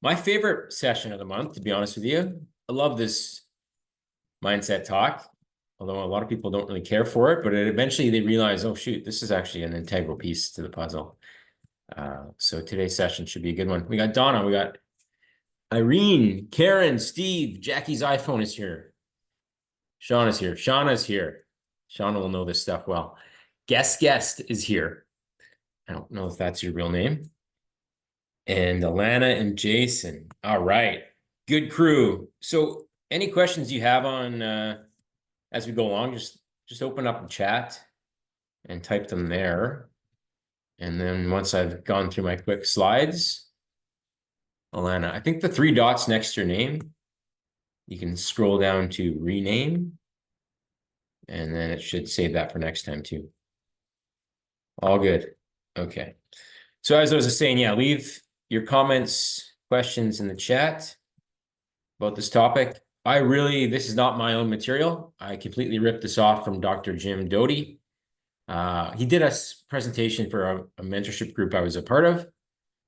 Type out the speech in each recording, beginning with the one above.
My favorite session of the month, to be honest with you. I love this mindset talk, although a lot of people don't really care for it, but eventually they realize, oh, shoot, this is actually an integral piece to the puzzle. So today's session should be a good one. We got Donna, we got Irene, Karen, Steve, Jackie's iPhone is here. Sean is here. Shauna's here. Shauna will know this stuff well. Guest is here. I don't know if that's your real name. And Alana and Jason. All right. Good crew. So any questions you have on as we go along, just open up the chat and type them there. And then once I've gone through my quick slides, Alana, I think the 3 dots next to your name, you can scroll down to rename, and then it should save that for next time too. All good. Okay. So as I was saying, yeah, leave your comments, questions in the chat about this topic. This is not my own material. I completely ripped this off from Dr. Jim Doty. He did a presentation for a mentorship group I was a part of.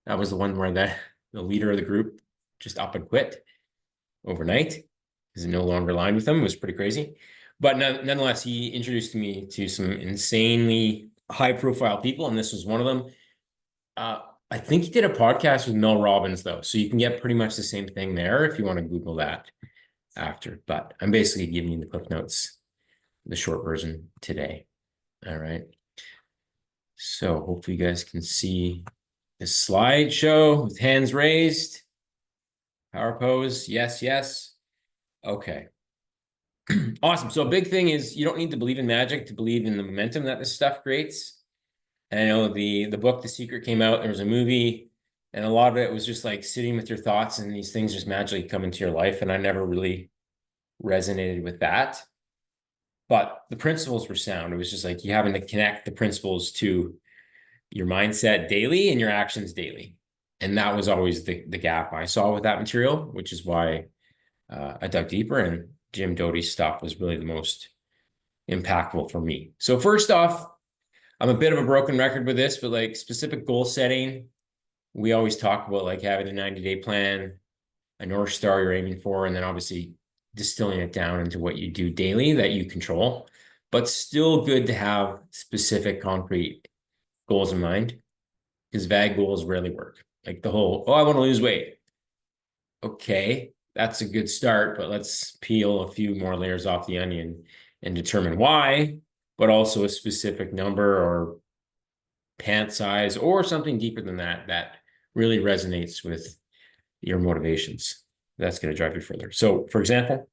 That was the one where the leader of the group just up and quit overnight because it no longer aligned with him. It was pretty crazy. But nonetheless, he introduced me to some insanely high-profile people, and this was one of them. I think he did a podcast with Mel Robbins, though, so you can get pretty much the same thing there if you want to Google that after. But I'm basically giving you the Cliff Notes, the short version today. All right. So hopefully you guys can see the slideshow with hands raised. Power pose. Yes, yes. Okay. Awesome. So a big thing is you don't need to believe in magic to believe in the momentum that this stuff creates. And I know the book, The Secret, came out. There was a movie, and a lot of it was just like sitting with your thoughts and these things just magically come into your life. And I never really resonated with that. But the principles were sound. It was just like you having to connect the principles to your mindset daily and your actions daily. And that was always the gap I saw with that material, which is why I dug deeper. And Jim Doty's stuff was really the most impactful for me. So first off, I'm a bit of a broken record with this, but like specific goal setting, we always talk about like having a 90-day plan, a North Star you're aiming for, and then obviously distilling it down into what you do daily that you control, but still good to have specific concrete goals in mind because vague goals rarely work. Like the whole, oh, I want to lose weight. Okay, that's a good start, but let's peel a few more layers off the onion and determine why, but also a specific number or pant size or something deeper than that that really resonates with your motivations. That's going to drive you further. So, for example,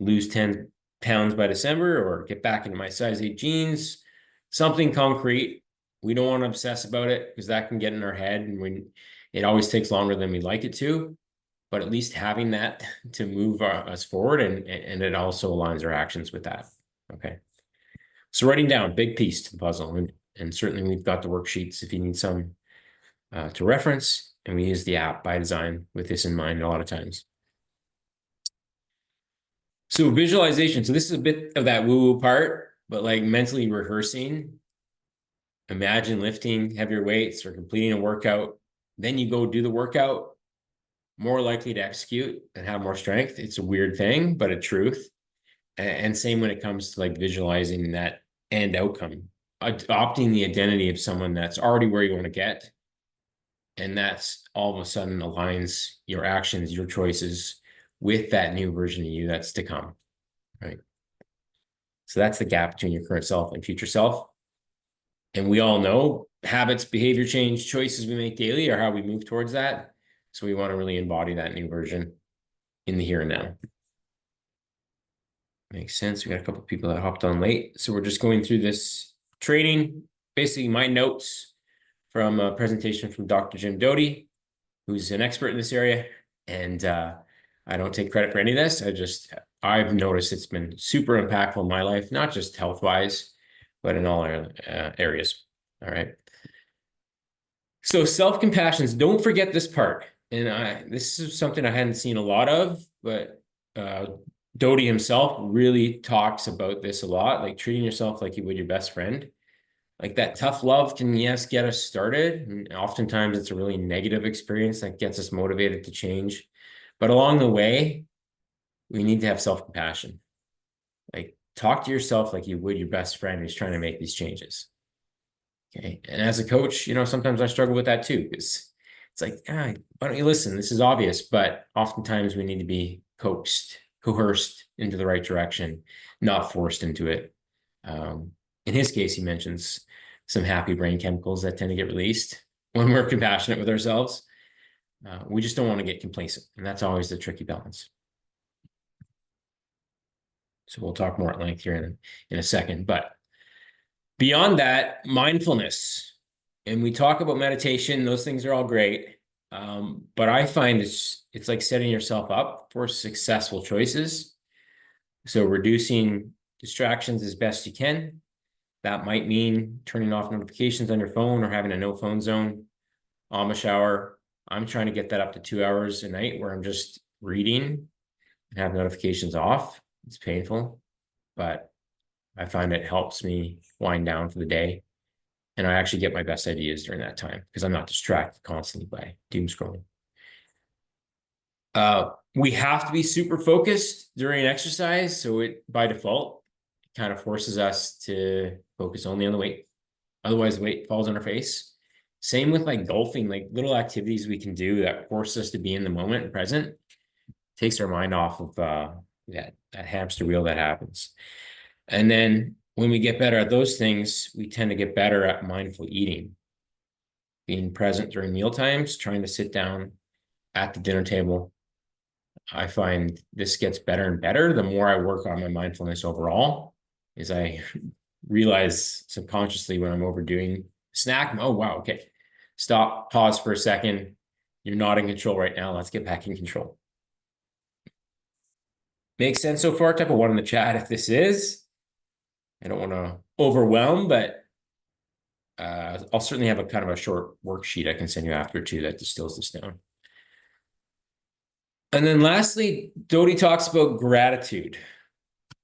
lose 10 pounds by December or get back into my size 8 jeans, something concrete. We don't want to obsess about it because that can get in our head and it always takes longer than we'd like it to. But at least having that to move us forward and it also aligns our actions with that. Okay. So writing down, big piece to the puzzle. And certainly we've got the worksheets if you need some to reference. And we use the app by design with this in mind a lot of times. So visualization. So this is a bit of that woo-woo part, but like mentally rehearsing. Imagine lifting heavier weights or completing a workout. Then you go do the workout. More likely to execute and have more strength. It's a weird thing, but a truth. And same when it comes to like visualizing that end outcome, adopting the identity of someone that's already where you want to get. And that's all of a sudden aligns your actions, your choices with that new version of you that's to come, right? So that's the gap between your current self and future self. And we all know habits, behavior change, choices we make daily are how we move towards that. So we want to really embody that new version in the here and now. Makes sense. We got a couple of people that hopped on late. So we're just going through this training, basically my notes from a presentation from Dr. Jim Doty, who's an expert in this area. And I don't take credit for any of this. I've noticed it's been super impactful in my life, not just health-wise, but in all areas. All right. So self-compassion, don't forget this part. And this is something I hadn't seen a lot of, but Doty himself really talks about this a lot, like treating yourself like you would your best friend. Like that tough love can, yes, get us started. And oftentimes it's a really negative experience that gets us motivated to change. But along the way, we need to have self-compassion. Like talk to yourself like you would your best friend who's trying to make these changes. Okay. And as a coach, sometimes I struggle with that too, because it's like, why don't you listen? This is obvious, but oftentimes we need to be coerced into the right direction, not forced into it. In his case, he mentions some happy brain chemicals that tend to get released when we're compassionate with ourselves. We just don't want to get complacent, and that's always the tricky balance. So we'll talk more at length here in a second, but beyond that, mindfulness, and we talk about meditation, those things are all great. But I find it's like setting yourself up for successful choices. So reducing distractions as best you can. That might mean turning off notifications on your phone or having a no phone zone. Shower. I'm trying to get that up to 2 hours a night where I'm just reading and have notifications off. It's painful, but I find it helps me wind down for the day. And I actually get my best ideas during that time because I'm not distracted constantly by doom scrolling. We have to be super focused during exercise. So it, by default, kind of forces us to focus only on the weight. Otherwise, the weight falls on our face. Same with like golfing, like little activities we can do that force us to be in the moment and present, takes our mind off of that hamster wheel that happens. And then when we get better at those things, we tend to get better at mindful eating, being present during meal times, trying to sit down at the dinner table. I find this gets better and better the more I work on my mindfulness overall, as I realize subconsciously when I'm overdoing snack. Oh, wow. Okay. Stop, pause for a second. You're not in control right now. Let's get back in control. Makes sense so far? Type of one in the chat if this is. I don't want to overwhelm, but I'll certainly have a kind of a short worksheet I can send you after too that distills this down. And then lastly, Dodi talks about gratitude.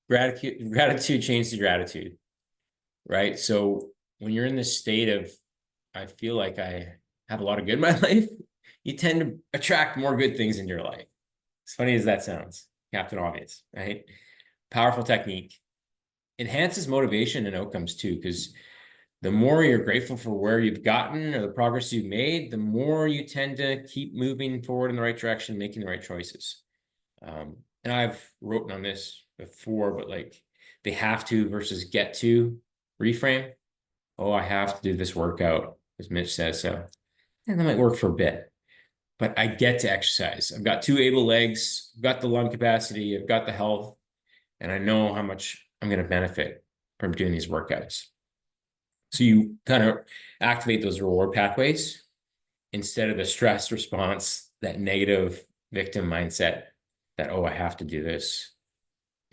Gratitude changes gratitude, right? So when you're in this state of, I feel like I have a lot of good in my life, you tend to attract more good things into your life. As funny as that sounds, Captain Obvious, right? Powerful technique. Enhances motivation and outcomes too, because the more you're grateful for where you've gotten or the progress you've made, the more you tend to keep moving forward in the right direction, making the right choices. And I've written on this before, but like they have to versus get to reframe. Oh, I have to do this workout, as Mitch says. So, and that might work for a bit, but I get to exercise. I've got two able legs, I've got the lung capacity, I've got the health, and I know how much I'm going to benefit from doing these workouts. So you kind of activate those reward pathways instead of the stress response, that negative victim mindset that, oh, I have to do this,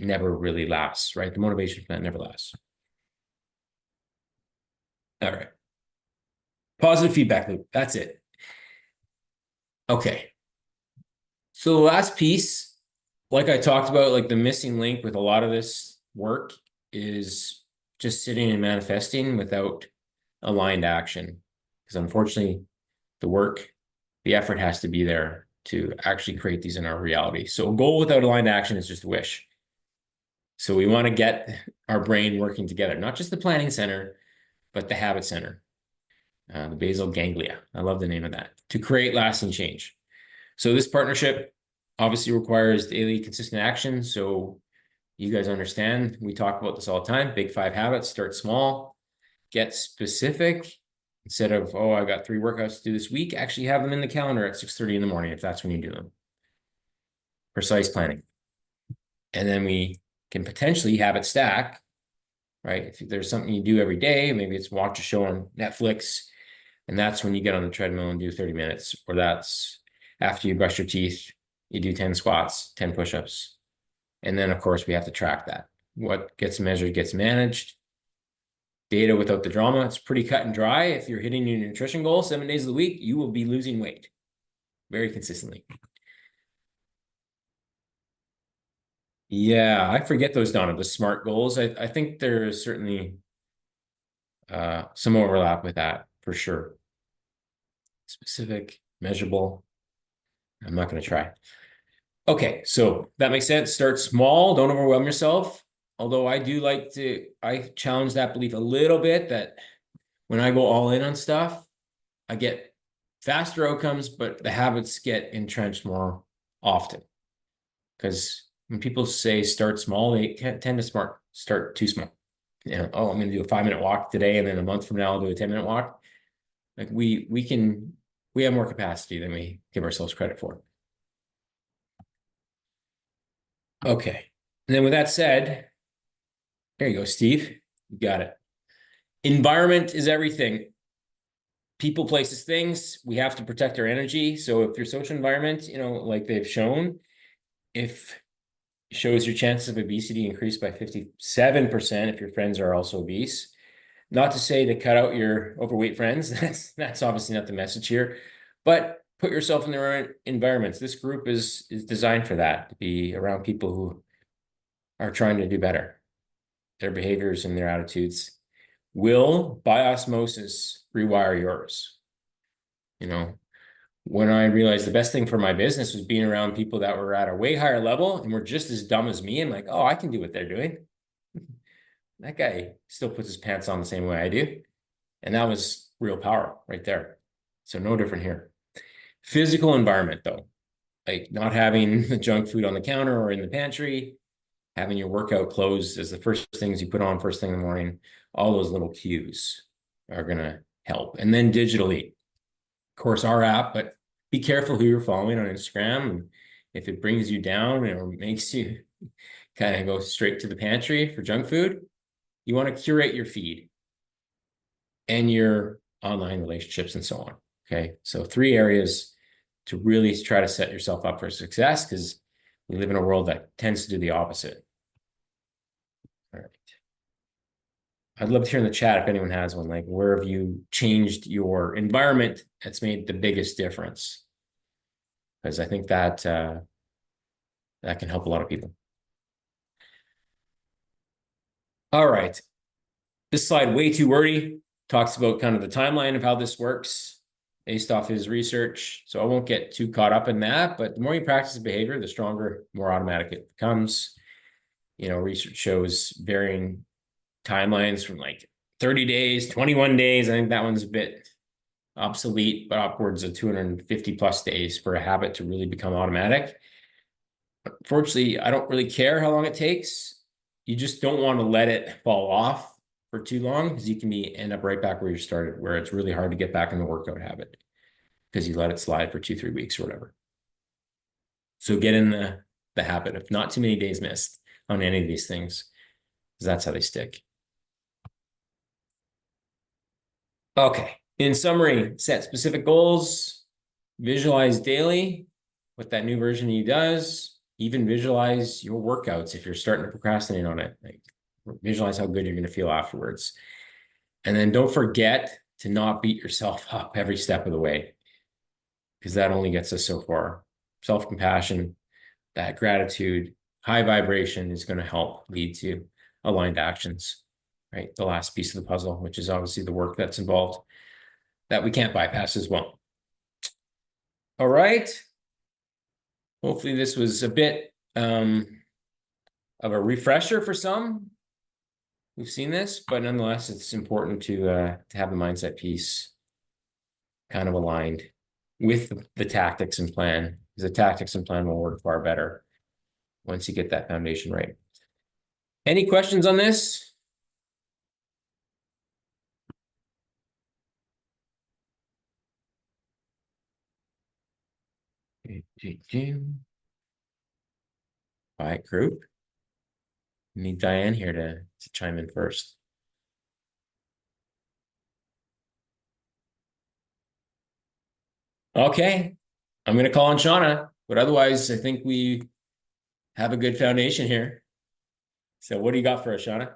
never really lasts, right? The motivation for that never lasts. All right. Positive feedback loop. That's it. Okay. So the last piece, like I talked about, like the missing link with a lot of this work is just sitting and manifesting without aligned action. Because unfortunately, the effort has to be there to actually create these in our reality. So a goal without aligned action is just a wish. So we want to get our brain working together, not just the planning center, but the habit center, the basal ganglia. I love the name of that, to create lasting change. So this partnership obviously requires daily consistent action. So you guys understand, we talk about this all the time, big 5 habits, start small, get specific. Instead of, oh, I got 3 workouts to do this week, actually have them in the calendar at 6:30 in the morning if that's when you do them. Precise planning. And then we can potentially have it stack, right? If there's something you do every day, maybe it's watch a show on Netflix, and that's when you get on the treadmill and do 30 minutes, or that's after you brush your teeth, you do 10 squats, 10 push-ups. And then, of course, we have to track that. What gets measured gets managed. Data without the drama. It's pretty cut and dry. If you're hitting your nutrition goal 7 days of the week, you will be losing weight very consistently. Yeah, I forget those, Donna, the SMART goals. I think they're certainly some overlap with that for sure. Specific, measurable. I'm not going to try. Okay, so that makes sense. Start small. Don't overwhelm yourself. Although I challenge that belief a little bit that when I go all in on stuff, I get faster outcomes, but the habits get entrenched more often. Because when people say start small, they tend to start too small. Oh, I'm going to do a 5-minute walk today, and then a month from now I'll do a 10-minute walk. Like we have more capacity than we give ourselves credit for. Okay. And then with that said, there you go, Steve. You got it. Environment is everything. People, places, things. We have to protect our energy. So if your social environment, like they've shown, if it shows your chances of obesity increased by 57% if your friends are also obese. Not to say to cut out your overweight friends. That's obviously not the message here. But put yourself in the right environments. This group is designed for that, to be around people who are trying to do better. Their behaviors and their attitudes will, by osmosis, rewire yours. When I realized the best thing for my business was being around people that were at a way higher level and were just as dumb as me, I'm like, oh, I can do what they're doing. That guy still puts his pants on the same way I do. And that was real power right there. So no different here. Physical environment, though, like not having the junk food on the counter or in the pantry, having your workout clothes as the first things you put on first thing in the morning, all those little cues are going to help. And then digitally, of course, our app, but be careful who you're following on Instagram. If it brings you down or makes you kind of go straight to the pantry for junk food, you want to curate your feed and your online relationships and so on. Okay. So 3 areas to really try to set yourself up for success, because we live in a world that tends to do the opposite. All right. I'd love to hear in the chat if anyone has one, like where have you changed your environment that's made the biggest difference? Because I think that that can help a lot of people. All right. This slide, way too wordy, talks about kind of the timeline of how this works based off his research. So I won't get too caught up in that, but the more you practice the behavior, the stronger, more automatic it becomes. Research shows varying timelines from like 30 days, 21 days. I think that one's a bit obsolete, but upwards of 250 plus days for a habit to really become automatic. Unfortunately, I don't really care how long it takes. You just don't want to let it fall off for too long, because you can end up right back where you started, where it's really hard to get back in the workout habit because you let it slide for 2-3 weeks or whatever. So get in the habit of not too many days missed on any of these things, because that's how they stick. Okay. In summary, set specific goals, visualize daily what that new version of you does, even visualize your workouts if you're starting to procrastinate on it. Like, visualize how good you're going to feel afterwards. And then don't forget to not beat yourself up every step of the way, because that only gets us so far. Self-compassion, that gratitude, high vibration is going to help lead to aligned actions, right? The last piece of the puzzle, which is obviously the work that's involved, that we can't bypass as well. All right. Hopefully this was a bit of a refresher for some who've seen this, but nonetheless, it's important to have the mindset piece kind of aligned with the tactics and plan, because the tactics and plan will work far better once you get that foundation right. Any questions on this? Quiet group. We need Diane here to chime in first. Okay, I'm going to call on Shauna, but otherwise I think we have a good foundation here. So what do you got for us, Shauna?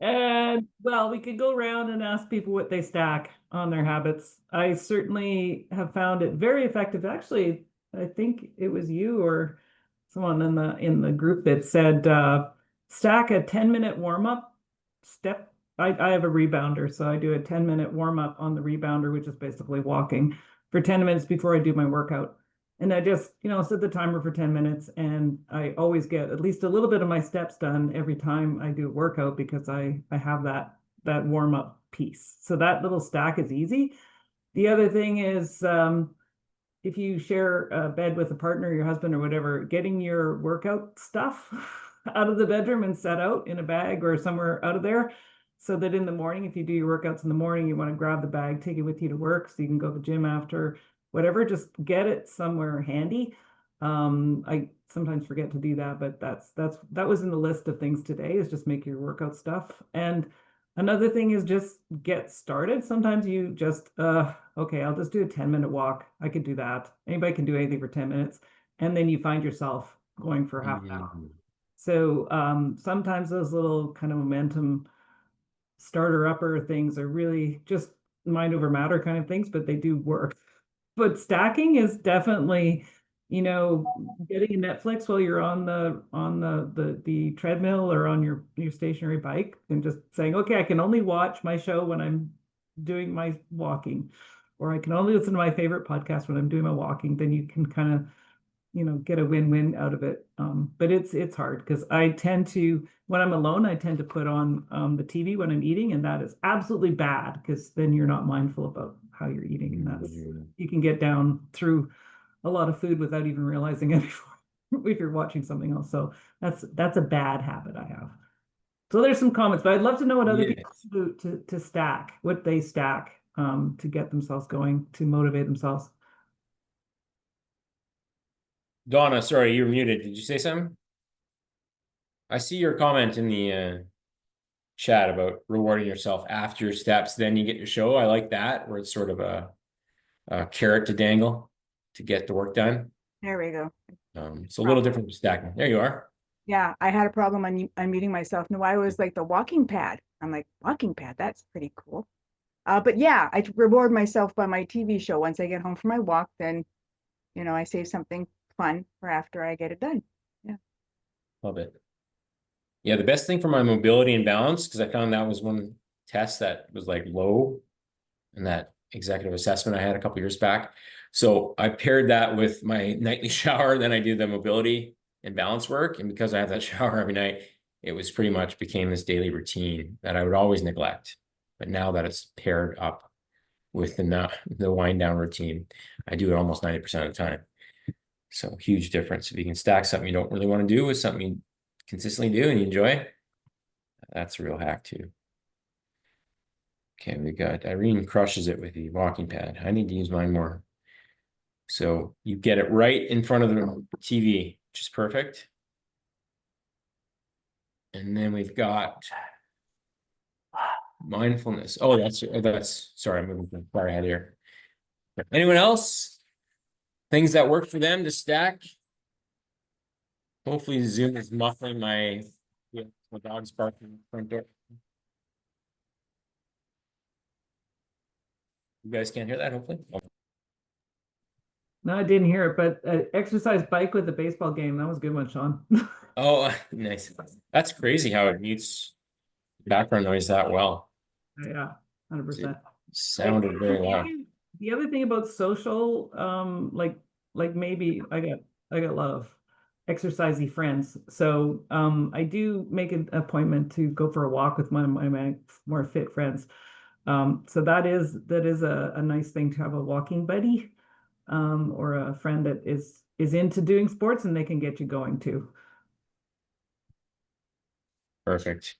And well, we could go around and ask people what they stack on their habits. I certainly have found it very effective. Actually, I think it was you or someone in the group that said stack a 10-minute warm-up step I have a rebounder, so I do a 10-minute warm up on the rebounder, which is basically walking for 10 minutes before I do my workout. And I just, set the timer for 10 minutes, and I always get at least a little bit of my steps done every time I do a workout because I have that warm up piece. So that little stack is easy. The other thing is, if you share a bed with a partner, your husband or whatever, getting your workout stuff out of the bedroom and set out in a bag or somewhere out of there, so that in the morning, if you do your workouts in the morning, you want to grab the bag, take it with you to work so you can go to the gym after, whatever, just get it somewhere handy. I sometimes forget to do that, but that was in the list of things today, is just make your workout stuff. And another thing is just get started. Sometimes you just, okay, I'll just do a 10-minute walk. I could do that. Anybody can do anything for 10 minutes. And then you find yourself going for half an hour. So sometimes those little kind of momentum starter upper things are really just mind over matter kind of things, but they do work. But stacking is definitely, getting a Netflix while you're on the treadmill or on your stationary bike, and just saying, okay, I can only watch my show when I'm doing my walking, or I can only listen to my favorite podcast when I'm doing my walking. Then you can kind of, get a win-win out of it. But it's hard because I tend to, when I'm alone, I tend to put on the TV when I'm eating, and that is absolutely bad because then you're not mindful about how you're eating, and that's you can get down through a lot of food without even realizing it before, if you're watching something else. So that's a bad habit I have. So there's some comments, but I'd love to know what other people do to stack, what they stack to get themselves going, to motivate themselves. Donna, sorry, you're muted. Did you say something? I see your comment in the chat about rewarding yourself after your steps, then you get your show. I like that, where it's sort of a carrot to dangle to get the work done. There we go. It's a little different from stacking. There you are. Yeah, I had a problem unmuting myself. No, I was like the walking pad. I'm like, walking pad, that's pretty cool. But yeah, I reward myself by my TV show. Once I get home from my walk, then, I save something fun for after I get it done. Yeah. Love it. Yeah, the best thing for my mobility and balance, because I found that was one test that was like low in that executive assessment I had a couple years back. So I paired that with my nightly shower. Then I do the mobility and balance work. And because I have that shower every night, it was pretty much became this daily routine that I would always neglect. But now that it's paired up with the wind down routine, I do it almost 90% of the time. So huge difference. If you can stack something you don't really want to do with something you consistently do and you enjoy, that's a real hack too. Okay, we got Irene crushes it with the walking pad. I need to use mine more. So you get it right in front of the TV, which is perfect. And then we've got mindfulness. Oh, that's sorry, I'm moving far ahead here. Anyone else? Things that work for them to stack? Hopefully Zoom is muffling my dog's barking front door. You guys can't hear that, hopefully. No, I didn't hear it, but exercise bike with the baseball game. That was a good one, Sean. Oh, nice. That's crazy how it mutes background noise that well. Yeah, 100%. Sounded very loud. The other thing about social, like maybe I got a lot of exercisey friends. So I do make an appointment to go for a walk with one of my more fit friends. So that is a nice thing to have a walking buddy, or a friend that is into doing sports, and they can get you going too. Perfect.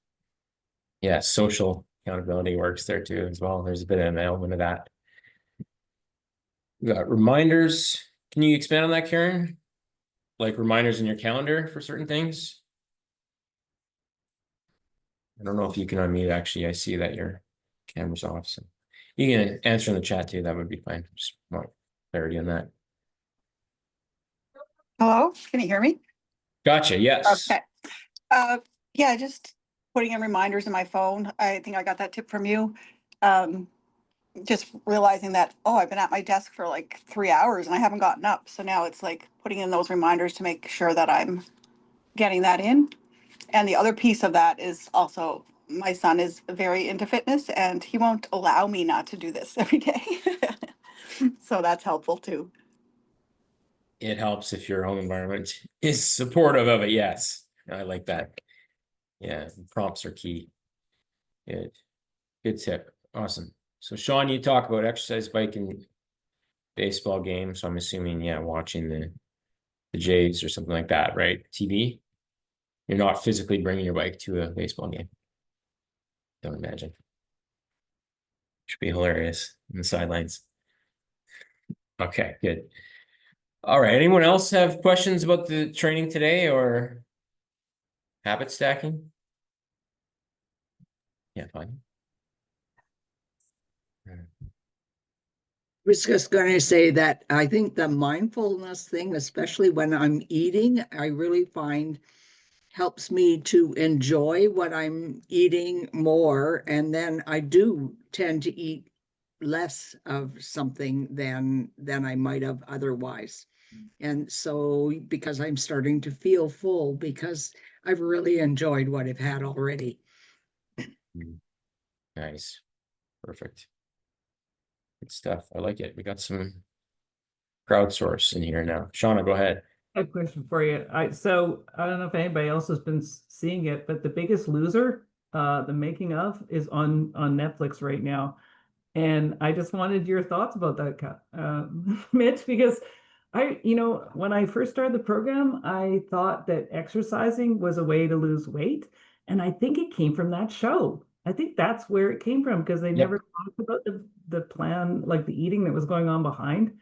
Yeah, social accountability works there too as well. There's a bit of an element of that. We got reminders. Can you expand on that, Karen? Like reminders in your calendar for certain things? I don't know if you can unmute. Actually, I see that your camera's off. So you can answer in the chat too. That would be fine. Just want clarity on that. Hello, can you hear me? Gotcha. Yes. Okay. Yeah, just putting in reminders in my phone. I think I got that tip from you. Just realizing that, oh, I've been at my desk for like 3 hours and I haven't gotten up. So now it's like putting in those reminders to make sure that I'm getting that in. And the other piece of that is also my son is very into fitness and he won't allow me not to do this every day. So that's helpful too. It helps if your home environment is supportive of it. Yes, I like that. Yeah, prompts are key. Good, good tip. Awesome. So Sean, you talk about exercise bike and baseball game. So I'm assuming, yeah, watching the Jays or something like that, right? TV. You're not physically bringing your bike to a baseball game. Don't imagine. Should be hilarious in the sidelines. Okay, good. All right. Anyone else have questions about the training today or habit stacking? Yeah, fine. Was just going to say that I think the mindfulness thing, especially when I'm eating, I really find helps me to enjoy what I'm eating more. And then I do tend to eat less of something than I might have otherwise. And so because I'm starting to feel full because I've really enjoyed what I've had already. Nice. Perfect. Good stuff. I like it. We got some crowdsource in here now. Shauna, go ahead. I have a question for you. So I don't know if anybody else has been seeing it, but The Biggest Loser, the making of, is on Netflix right now. And I just wanted your thoughts about that, Mitch, because when I first started the program, I thought that exercising was a way to lose weight. And I think it came from that show. I think that's where it came from because they Yep. never talked about the plan, like the eating that was going on behind.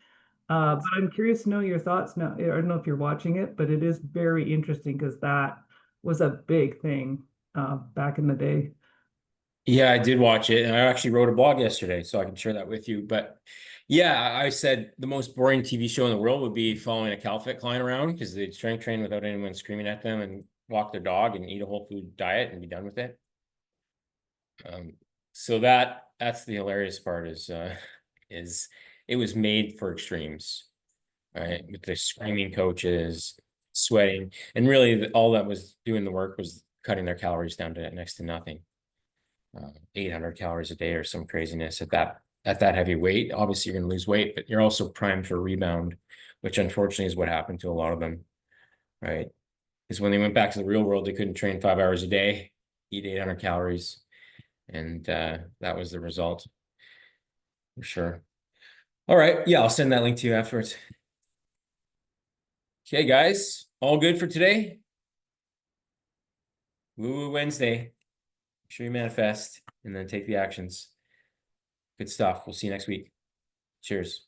But I'm curious to know your thoughts now. I don't know if you're watching it, but it is very interesting because that was a big thing back in the day. Yeah, I did watch it, and I actually wrote a blog yesterday, so I can share that with you. But yeah, I said the most boring TV show in the world would be following a CalFit client around because they'd strength train without anyone screaming at them and walk their dog and eat a whole food diet and be done with it. So that's the hilarious part is it was made for extremes, right? With the screaming coaches, sweating, and really all that was doing the work was cutting their calories down to next to nothing. 800 calories a day or some craziness at that heavy weight. Obviously, you're going to lose weight, but you're also primed for rebound, which unfortunately is what happened to a lot of them, right? Because when they went back to the real world, they couldn't train 5 hours a day, eat 800 calories, and that was the result for sure. All right, yeah, I'll send that link to you afterwards. Okay, guys, all good for today? Woo Wednesday. Make sure you manifest and then take the actions. Good stuff. We'll see you next week. Cheers.